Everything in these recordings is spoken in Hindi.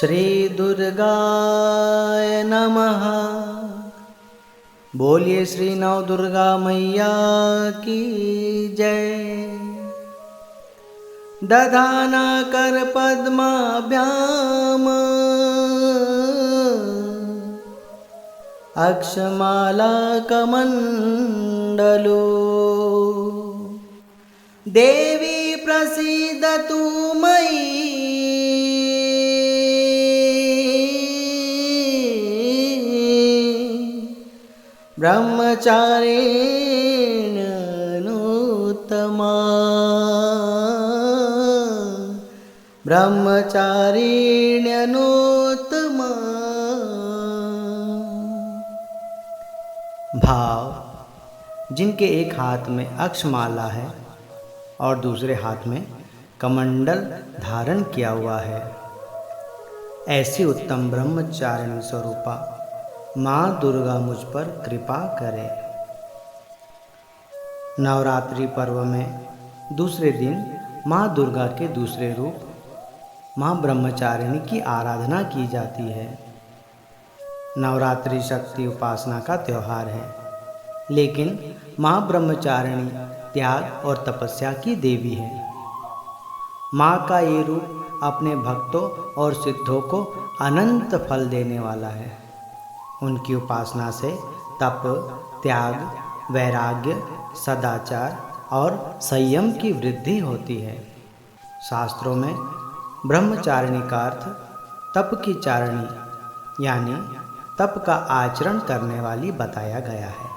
श्री दुर्गाय नमः। बोलिए श्री नव दुर्गा मैया की जय। दधाना कर पद्माभ्याम अक्षमाला कमंडलो। देवी प्रसीदतु मयि ब्रह्मचारिण्यनुत्तमा। ब्रह्मचारिण्यनुत्तमा। भाव: जिनके एक हाथ में अक्षमाला है और दूसरे हाथ में कमंडल धारण किया हुआ है, ऐसी उत्तम ब्रह्मचारिणी स्वरूपा माँ दुर्गा मुझ पर कृपा करे। नवरात्रि पर्व में दूसरे दिन माँ दुर्गा के दूसरे रूप माँ ब्रह्मचारिणी की आराधना की जाती है। नवरात्रि शक्ति उपासना का त्यौहार है, लेकिन माँ ब्रह्मचारिणी त्याग और तपस्या की देवी है। माँ का ये रूप अपने भक्तों और सिद्धों को अनंत फल देने वाला है। उनकी उपासना से तप, त्याग, वैराग्य, सदाचार और संयम की वृद्धि होती है। शास्त्रों में ब्रह्मचारिणी का अर्थ तप की चारिणी यानी तप का आचरण करने वाली बताया गया है।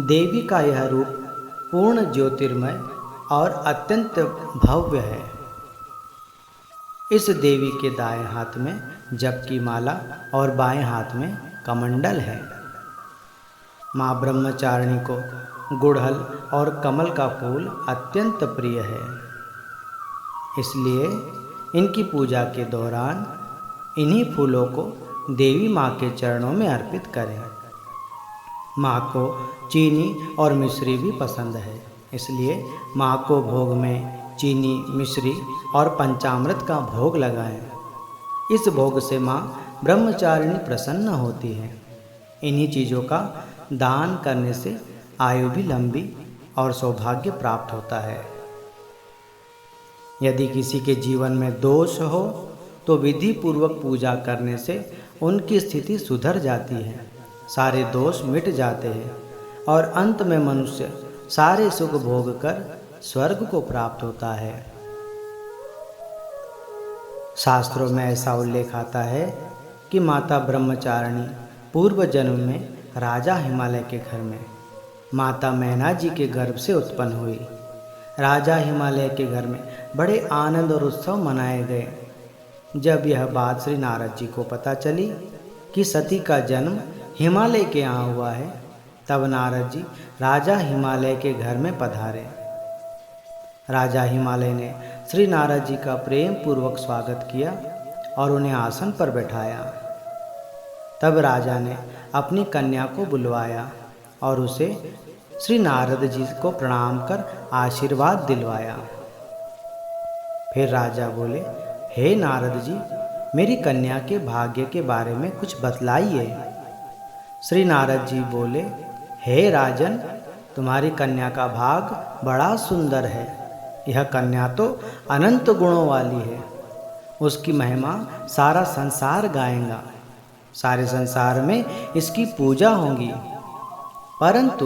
देवी का यह रूप पूर्ण ज्योतिर्मय और अत्यंत भव्य है। इस देवी के दाएं हाथ में जप की माला और बाएं हाथ में कमंडल है। माँ ब्रह्मचारिणी को गुड़हल और कमल का फूल अत्यंत प्रिय है, इसलिए इनकी पूजा के दौरान इन्हीं फूलों को देवी माँ के चरणों में अर्पित करें। माँ को चीनी और मिश्री भी पसंद है, इसलिए माँ को भोग में चीनी, मिश्री और पंचामृत का भोग लगाएं। इस भोग से माँ ब्रह्मचारिणी प्रसन्न होती है। इन्हीं चीज़ों का दान करने से आयु भी लंबी और सौभाग्य प्राप्त होता है। यदि किसी के जीवन में दोष हो तो विधि पूर्वक पूजा करने से उनकी स्थिति सुधर जाती है, सारे दोष मिट जाते हैं और अंत में मनुष्य सारे सुख भोग कर स्वर्ग को प्राप्त होता है। शास्त्रों में ऐसा उल्लेख आता है कि माता ब्रह्मचारिणी पूर्व जन्म में राजा हिमालय के घर में माता मैना जी के गर्भ से उत्पन्न हुई। राजा हिमालय के घर में बड़े आनंद और उत्सव मनाए गए। जब यह बात श्री नारद जी को पता चली कि सती का जन्म हिमालय के यहाँ हुआ है, तब नारद जी राजा हिमालय के घर में पधारे। राजा हिमालय ने श्री नारद जी का प्रेम पूर्वक स्वागत किया और उन्हें आसन पर बैठाया। तब राजा ने अपनी कन्या को बुलवाया और उसे श्री नारद जी को प्रणाम कर आशीर्वाद दिलवाया। फिर राजा बोले, हे नारद जी, मेरी कन्या के भाग्य के बारे में कुछ बतलाइए। श्री नारद जी बोले, हे राजन, तुम्हारी कन्या का भाग बड़ा सुंदर है। यह कन्या तो अनंत गुणों वाली है। उसकी महिमा सारा संसार गाएगा। सारे संसार में इसकी पूजा होगी, परंतु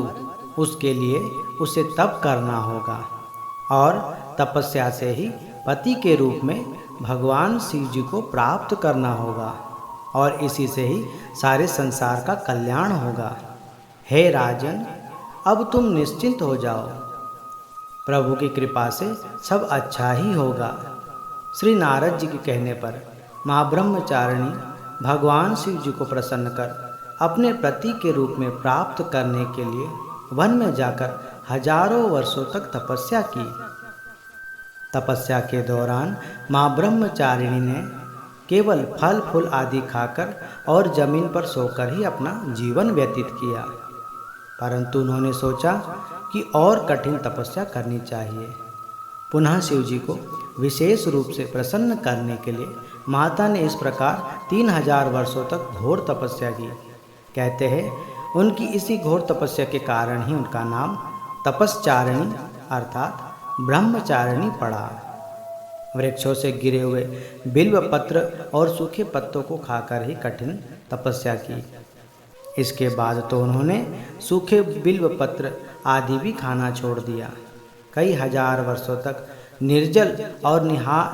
उसके लिए उसे तप करना होगा और तपस्या से ही पति के रूप में भगवान शिव जी को प्राप्त करना होगा और इसी से ही सारे संसार का कल्याण होगा। हे राजन, अब तुम निश्चिंत हो जाओ। प्रभु की कृपा से सब अच्छा ही होगा। श्री नारद जी के कहने पर माँ ब्रह्मचारिणी भगवान शिव जी को प्रसन्न कर अपने पति के रूप में प्राप्त करने के लिए वन में जाकर हजारों वर्षों तक तपस्या की। तपस्या के दौरान माँ ब्रह्मचारिणी ने केवल फल फूल आदि खाकर और जमीन पर सोकर ही अपना जीवन व्यतीत किया, परंतु उन्होंने सोचा कि और कठिन तपस्या करनी चाहिए। पुनः शिव जी को विशेष रूप से प्रसन्न करने के लिए माता ने इस प्रकार 3000 वर्षों तक घोर तपस्या की। कहते हैं उनकी इसी घोर तपस्या के कारण ही उनका नाम तपस्चारिणी अर्थात ब्रह्मचारिणी पड़ा। वृक्षों से गिरे हुए बिल्व पत्र और सूखे पत्तों को खाकर ही कठिन तपस्या की। इसके बाद तो उन्होंने सूखे बिल्व पत्र आदि भी खाना छोड़ दिया। कई हजार वर्षों तक निर्जल और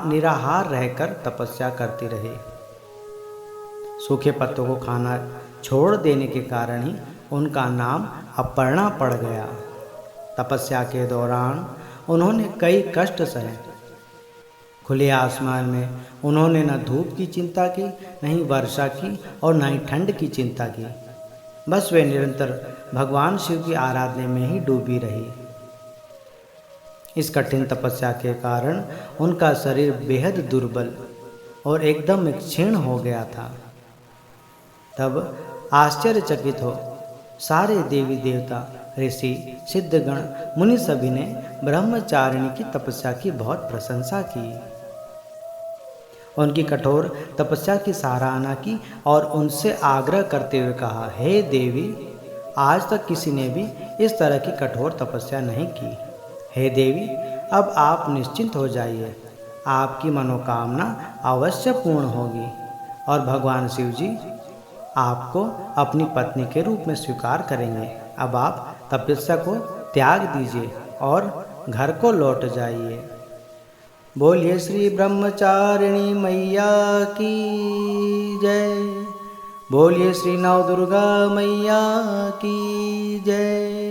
निराहार रहकर तपस्या करती रहे। सूखे पत्तों को खाना छोड़ देने के कारण ही उनका नाम अपर्णा पड़ गया। तपस्या के दौरान उन्होंने कई कष्ट सहे। खुले आसमान में उन्होंने न धूप की चिंता की, न ही वर्षा की और न ही ठंड की चिंता की। बस वे निरंतर भगवान शिव की आराधना में ही डूबी रही। इस कठिन तपस्या के कारण उनका शरीर बेहद दुर्बल और एकदम क्षीण हो गया था। तब आश्चर्यचकित हो सारे देवी देवता, ऋषि, सिद्धगण, मुनि सभी ने ब्रह्मचारिणी की तपस्या की बहुत प्रशंसा की। उनकी कठोर तपस्या की सराहना की और उनसे आग्रह करते हुए कहा, हे देवी, आज तक किसी ने भी इस तरह की कठोर तपस्या नहीं की। हे देवी, अब आप निश्चिंत हो जाइए, आपकी मनोकामना अवश्य पूर्ण होगी और भगवान शिव जी आपको अपनी पत्नी के रूप में स्वीकार करेंगे। अब आप तपस्या को त्याग दीजिए और घर को लौट जाइए। बोलिए श्री ब्रह्मचारिणी मैया की जय। बोलिए श्री नवदुर्गा मैया की जय।